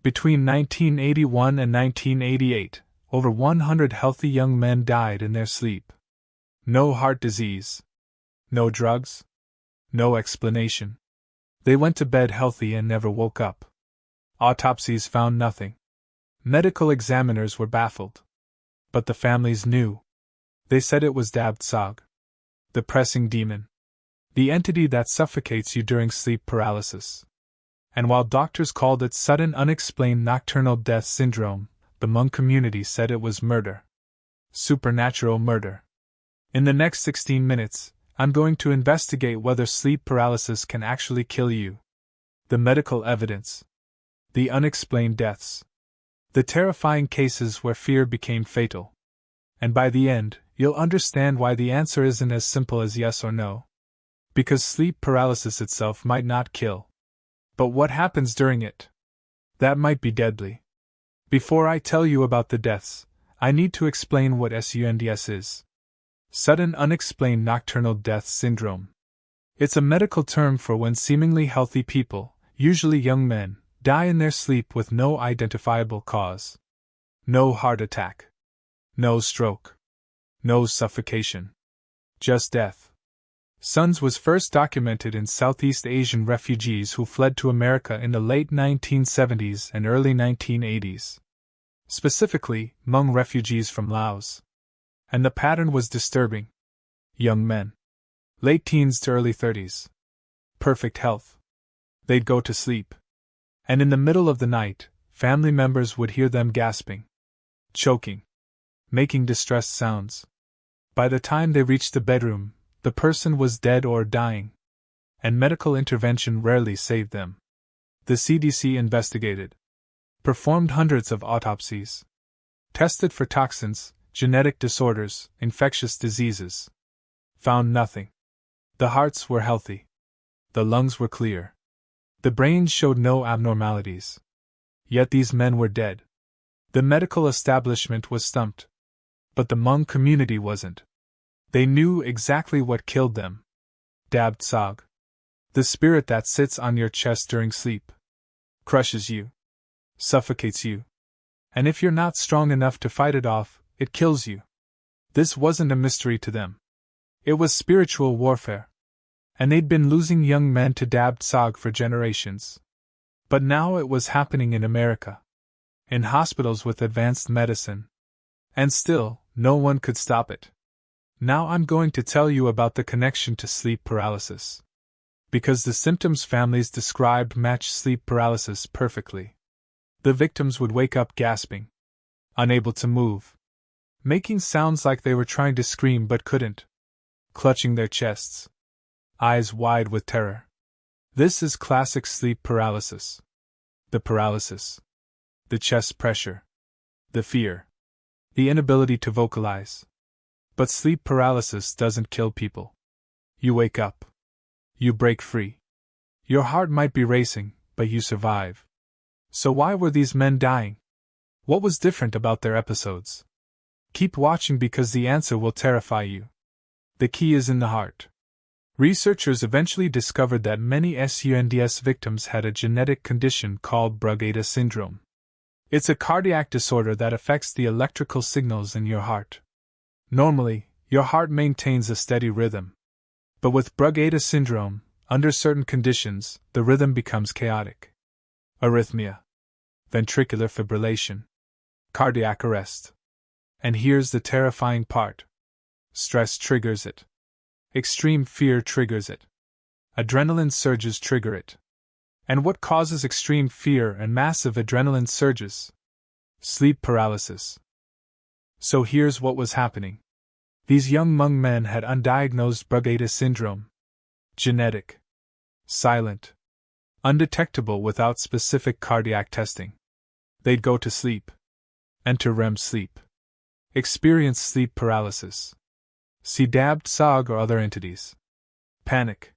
Between 1981 and 1988, over 100 healthy young men died in their sleep. No heart disease. No drugs. No explanation. They went to bed healthy and never woke up. Autopsies found nothing. Medical examiners were baffled. But the families knew. They said it was Dabd Sog, the pressing demon, the entity that suffocates you during sleep paralysis. And while doctors called it sudden unexplained nocturnal death syndrome, the Hmong community said it was murder. Supernatural murder. In the next 16 minutes, I'm going to investigate whether sleep paralysis can actually kill you. The medical evidence. The unexplained deaths. The terrifying cases where fear became fatal. And by the end, you'll understand why the answer isn't as simple as yes or no. Because sleep paralysis itself might not kill. But what happens during it? That might be deadly. Before I tell you about the deaths, I need to explain what SUNDS is. Sudden Unexplained Nocturnal Death Syndrome. It's a medical term for when seemingly healthy people, usually young men, die in their sleep with no identifiable cause. No heart attack. No stroke. No suffocation. Just death. SUNDS was first documented in Southeast Asian refugees who fled to America in the late 1970s and early 1980s. Specifically, Hmong refugees from Laos. And the pattern was disturbing. Young men. Late teens to early 30s. Perfect health. They'd go to sleep. And in the middle of the night, family members would hear them gasping, choking, making distressed sounds. By the time they reached the bedroom, the person was dead or dying. And medical intervention rarely saved them. The CDC investigated. Performed hundreds of autopsies. Tested for toxins, genetic disorders, infectious diseases. Found nothing. The hearts were healthy. The lungs were clear. The brains showed no abnormalities. Yet these men were dead. The medical establishment was stumped. But the Hmong community wasn't. They knew exactly what killed them. Dabd Sog. The spirit that sits on your chest during sleep. Crushes you. Suffocates you. And if you're not strong enough to fight it off, it kills you. This wasn't a mystery to them. It was spiritual warfare. And they'd been losing young men to Dabd Sog for generations. But now it was happening in America. In hospitals with advanced medicine. And still, no one could stop it. Now I'm going to tell you about the connection to sleep paralysis. Because the symptoms families described match sleep paralysis perfectly. The victims would wake up gasping. Unable to move. Making sounds like they were trying to scream but couldn't. Clutching their chests. Eyes wide with terror. This is classic sleep paralysis. The paralysis. The chest pressure. The fear. The inability to vocalize. But sleep paralysis doesn't kill people. You wake up. You break free. Your heart might be racing, but you survive. So why were these men dying? What was different about their episodes? Keep watching because the answer will terrify you. The key is in the heart. Researchers eventually discovered that many SUNDS victims had a genetic condition called Brugada syndrome. It's a cardiac disorder that affects the electrical signals in your heart. Normally, your heart maintains a steady rhythm. But with Brugada syndrome, under certain conditions, the rhythm becomes chaotic. Arrhythmia. Ventricular fibrillation. Cardiac arrest. And here's the terrifying part. Stress triggers it. Extreme fear triggers it. Adrenaline surges trigger it. And what causes extreme fear and massive adrenaline surges? Sleep paralysis. So here's what was happening. These young Hmong men had undiagnosed Brugada syndrome. Genetic. Silent. Undetectable without specific cardiac testing. They'd go to sleep. Enter REM sleep. Experience sleep paralysis. See Dabd Sog or other entities. Panic.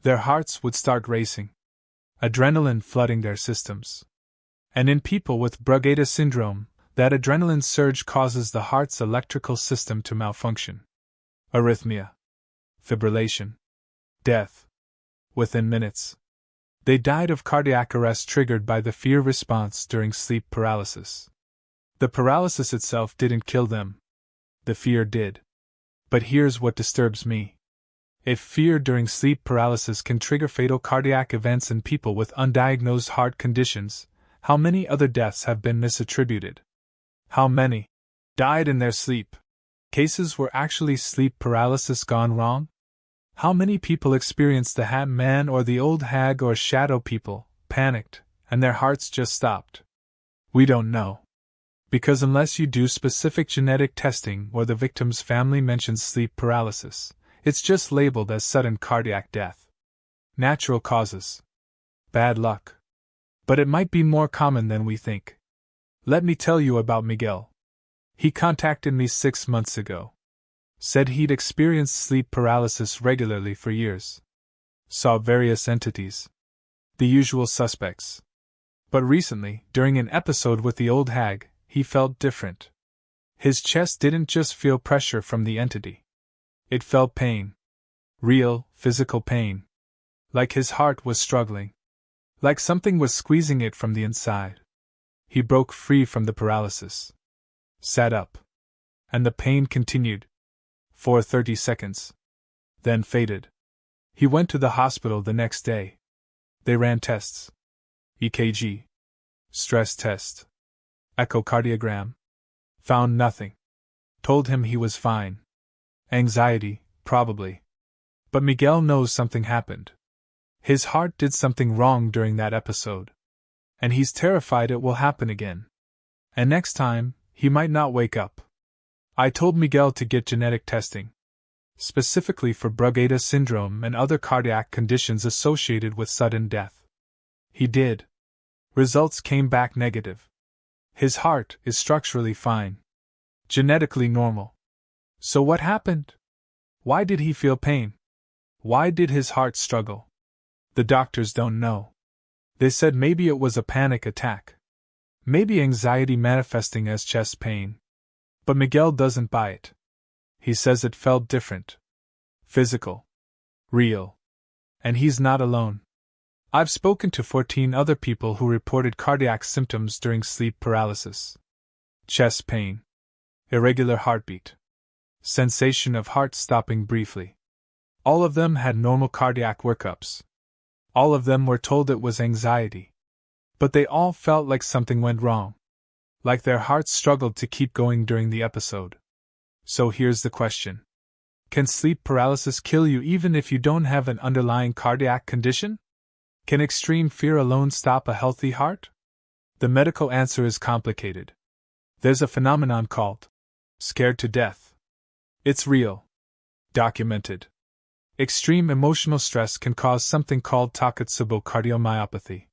Their hearts would start racing. Adrenaline flooding their systems. And in people with Brugada syndrome, that adrenaline surge causes the heart's electrical system to malfunction. Arrhythmia. Fibrillation. Death. Within minutes. They died of cardiac arrest triggered by the fear response during sleep paralysis. The paralysis itself didn't kill them. The fear did. But here's what disturbs me. If fear during sleep paralysis can trigger fatal cardiac events in people with undiagnosed heart conditions, how many other deaths have been misattributed? How many died in their sleep? Cases were actually sleep paralysis gone wrong? How many people experienced the Hat Man or the old hag or shadow people, panicked, and their hearts just stopped? We don't know. Because unless you do specific genetic testing or the victim's family mentions sleep paralysis, it's just labeled as sudden cardiac death. Natural causes. Bad luck. But it might be more common than we think. Let me tell you about Miguel. He contacted me 6 months ago. Said he'd experienced sleep paralysis regularly for years. Saw various entities. The usual suspects. But recently, during an episode with the old hag, he felt different. His chest didn't just feel pressure from the entity. It felt pain. Real, physical pain. Like his heart was struggling. Like something was squeezing it from the inside. He broke free from the paralysis. Sat up. And the pain continued. For 30 seconds. Then faded. He went to the hospital the next day. They ran tests. EKG. Stress test. Echocardiogram. Found nothing. Told him he was fine. Anxiety, probably. But Miguel knows something happened. His heart did something wrong during that episode. And he's terrified it will happen again. And next time, he might not wake up. I told Miguel to get genetic testing. Specifically for Brugada syndrome and other cardiac conditions associated with sudden death. He did. Results came back negative. His heart is structurally fine. Genetically normal. So what happened? Why did he feel pain? Why did his heart struggle? The doctors don't know. They said maybe it was a panic attack. Maybe anxiety manifesting as chest pain. But Miguel doesn't buy it. He says it felt different. Physical. Real. And he's not alone. I've spoken to 14 other people who reported cardiac symptoms during sleep paralysis. Chest pain. Irregular heartbeat. Sensation of heart stopping briefly. All of them had normal cardiac workups. All of them were told it was anxiety. But they all felt like something went wrong. Like their hearts struggled to keep going during the episode. So here's the question. Can sleep paralysis kill you even if you don't have an underlying cardiac condition? Can extreme fear alone stop a healthy heart? The medical answer is complicated. There's a phenomenon called scared to death. It's real. Documented. Extreme emotional stress can cause something called Takotsubo cardiomyopathy,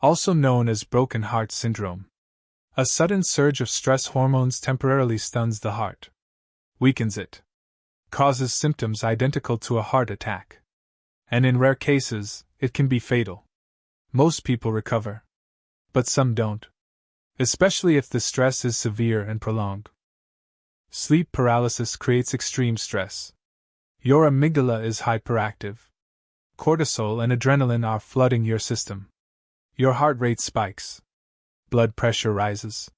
also known as broken heart syndrome. A sudden surge of stress hormones temporarily stuns the heart, weakens it, causes symptoms identical to a heart attack. And in rare cases, it can be fatal. Most people recover. But some don't. Especially if the stress is severe and prolonged. Sleep paralysis creates extreme stress. Your amygdala is hyperactive. Cortisol and adrenaline are flooding your system. Your heart rate spikes. Blood pressure rises.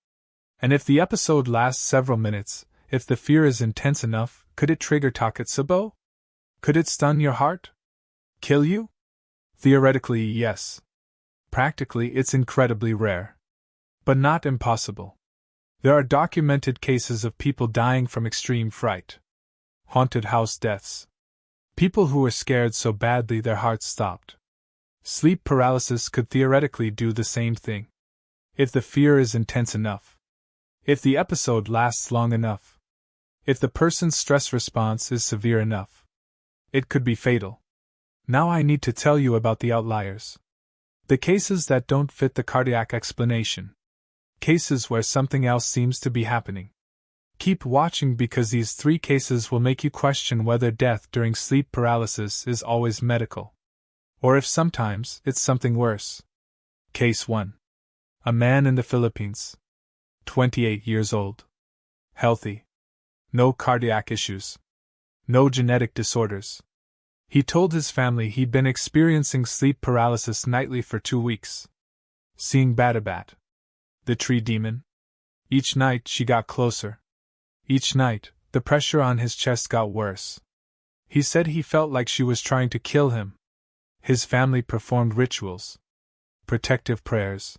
And if the episode lasts several minutes, if the fear is intense enough, could it trigger Takotsubo? Could it stun your heart? Kill you? Theoretically, yes. Practically, it's incredibly rare. But not impossible. There are documented cases of people dying from extreme fright. Haunted house deaths. People who were scared so badly their hearts stopped. Sleep paralysis could theoretically do the same thing. If the fear is intense enough. If the episode lasts long enough. If the person's stress response is severe enough. It could be fatal. Now I need to tell you about the outliers. The cases that don't fit the cardiac explanation. Cases where something else seems to be happening. Keep watching because these 3 cases will make you question whether death during sleep paralysis is always medical. Or if sometimes it's something worse. Case 1. A man in the Philippines. 28 years old. Healthy. No cardiac issues. No genetic disorders. He told his family he'd been experiencing sleep paralysis nightly for 2 weeks. Seeing Badabat, the tree demon. Each night she got closer. Each night, the pressure on his chest got worse. He said he felt like she was trying to kill him. His family performed rituals, protective prayers,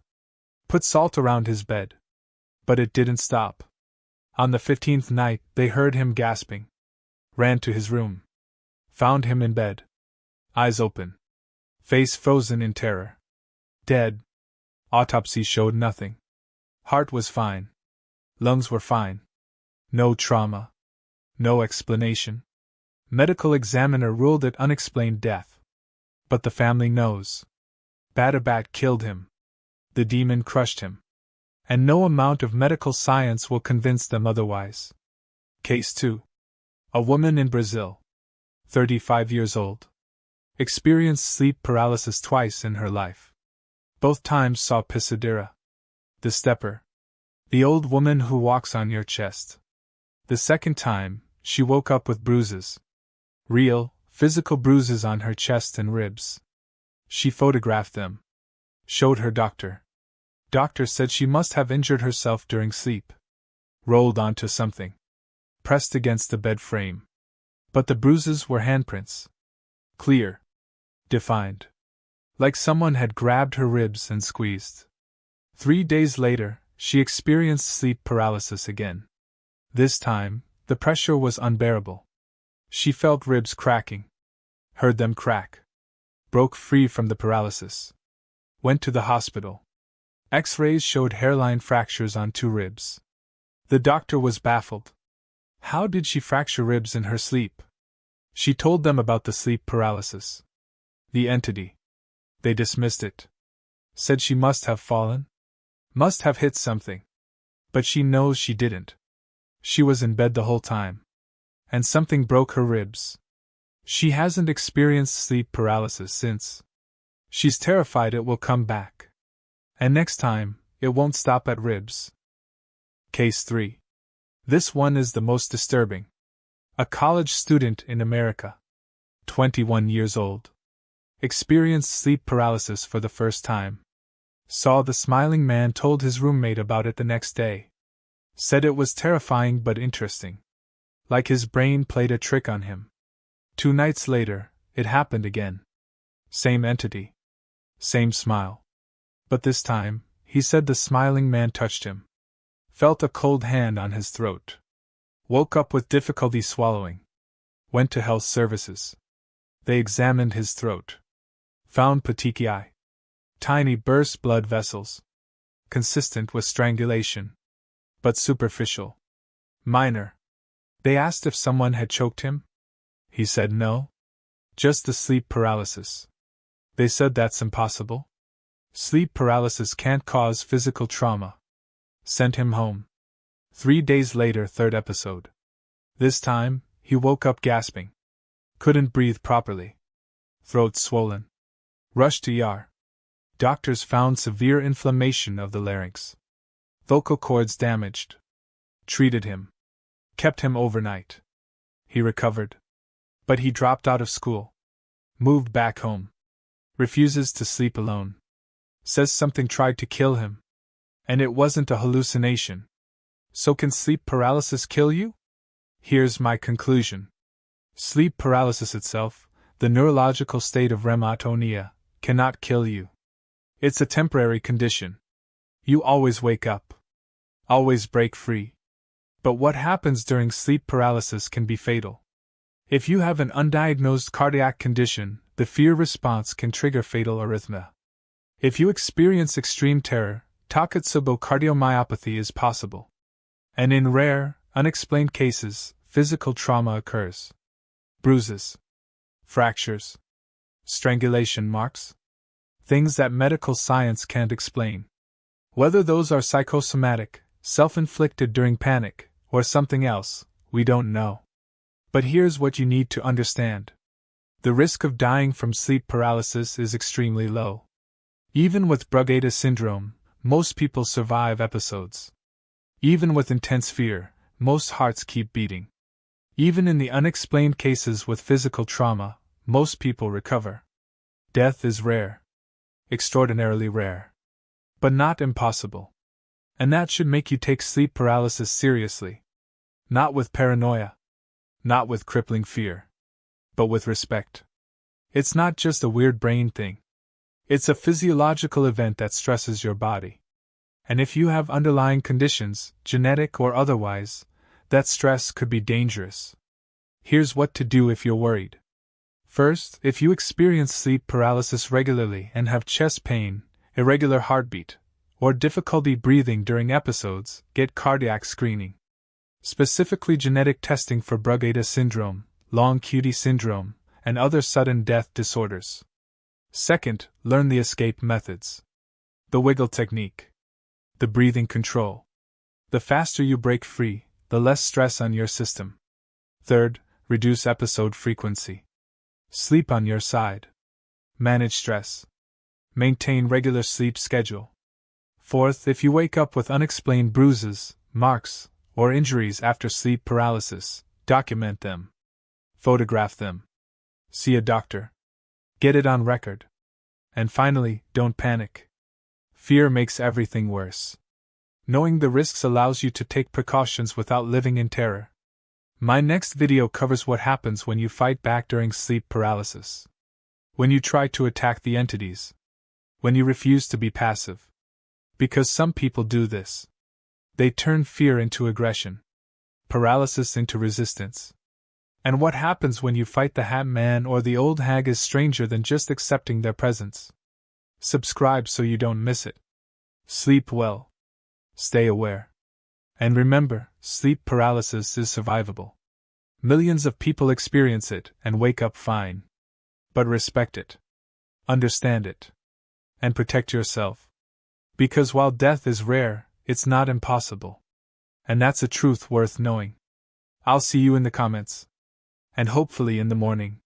put salt around his bed. But it didn't stop. On the 15th night, they heard him gasping. Ran to his room. Found him in bed. Eyes open. Face frozen in terror. Dead. Autopsy showed nothing. Heart was fine. Lungs were fine. No trauma. No explanation. Medical examiner ruled it unexplained death. But the family knows. Badabat killed him. The demon crushed him. And no amount of medical science will convince them otherwise. Case 2. A woman in Brazil, 35 years old, experienced sleep paralysis twice in her life. Both times saw Pisadera, the stepper, the old woman who walks on your chest. The second time, she woke up with bruises. Real, physical bruises on her chest and ribs. She photographed them. Showed her doctor. Doctor said she must have injured herself during sleep. Rolled onto something. Pressed against the bed frame. But the bruises were handprints. Clear. Defined. Like someone had grabbed her ribs and squeezed. 3 days later, she experienced sleep paralysis again. This time, the pressure was unbearable. She felt ribs cracking. Heard them crack. Broke free from the paralysis. Went to the hospital. X-rays showed hairline fractures on 2 ribs. The doctor was baffled. How did she fracture ribs in her sleep? She told them about the sleep paralysis. The entity. They dismissed it. Said she must have fallen. Must have hit something. But she knows she didn't. She was in bed the whole time. And something broke her ribs. She hasn't experienced sleep paralysis since. She's terrified it will come back. And next time, it won't stop at ribs. Case 3. This one is the most disturbing. A college student in America, 21 years old, experienced sleep paralysis for the first time. Saw the smiling man, told his roommate about it the next day. Said it was terrifying but interesting. Like his brain played a trick on him. 2 nights later, it happened again. Same entity. Same smile. But this time, he said the smiling man touched him. Felt a cold hand on his throat. Woke up with difficulty swallowing. Went to health services. They examined his throat. Found petechiae. Tiny burst blood vessels. Consistent with strangulation. But superficial. Minor. They asked if someone had choked him. He said no. Just the sleep paralysis. They said that's impossible. Sleep paralysis can't cause physical trauma. Sent him home. 3 days later, 3rd episode. This time, he woke up gasping. Couldn't breathe properly. Throat swollen. Rushed to ER. Doctors found severe inflammation of the larynx. Vocal cords damaged. Treated him. Kept him overnight. He recovered. But he dropped out of school. Moved back home. Refuses to sleep alone. Says something tried to kill him. And it wasn't a hallucination. So can sleep paralysis kill you? Here's my conclusion. Sleep paralysis itself, the neurological state of REM atonia, cannot kill you. It's a temporary condition. You always wake up. Always break free. But what happens during sleep paralysis can be fatal. If you have an undiagnosed cardiac condition, the fear response can trigger fatal arrhythmia. If you experience extreme terror, Takotsubo cardiomyopathy is possible. And in rare, unexplained cases, physical trauma occurs. Bruises. Fractures. Strangulation marks. Things that medical science can't explain. Whether those are psychosomatic, self-inflicted during panic, or something else, we don't know. But here's what you need to understand. The risk of dying from sleep paralysis is extremely low. Even with Brugada syndrome, most people survive episodes. Even with intense fear, most hearts keep beating. Even in the unexplained cases with physical trauma, most people recover. Death is rare. Extraordinarily rare. But not impossible. And that should make you take sleep paralysis seriously. Not with paranoia. Not with crippling fear. But with respect. It's not just a weird brain thing. It's a physiological event that stresses your body. And if you have underlying conditions, genetic or otherwise, that stress could be dangerous. Here's what to do if you're worried. First, if you experience sleep paralysis regularly and have chest pain, irregular heartbeat, or difficulty breathing during episodes, get cardiac screening. Specifically genetic testing for Brugada syndrome, long QT syndrome, and other sudden death disorders. Second, learn the escape methods. The wiggle technique. The breathing control. The faster you break free, the less stress on your system. Third, reduce episode frequency. Sleep on your side. Manage stress. Maintain regular sleep schedule. Fourth, if you wake up with unexplained bruises, marks, or injuries after sleep paralysis, document them. Photograph them. See a doctor. Get it on record. And finally, don't panic. Fear makes everything worse. Knowing the risks allows you to take precautions without living in terror. My next video covers what happens when you fight back during sleep paralysis. When you try to attack the entities. When you refuse to be passive. Because some people do this. They turn fear into aggression. Paralysis into resistance. And what happens when you fight the Hat Man or the old hag is stranger than just accepting their presence. Subscribe so you don't miss it. Sleep well. Stay aware. And remember, sleep paralysis is survivable. Millions of people experience it and wake up fine. But respect it. Understand it. And protect yourself. Because while death is rare, it's not impossible. And that's a truth worth knowing. I'll see you in the comments. And hopefully in the morning.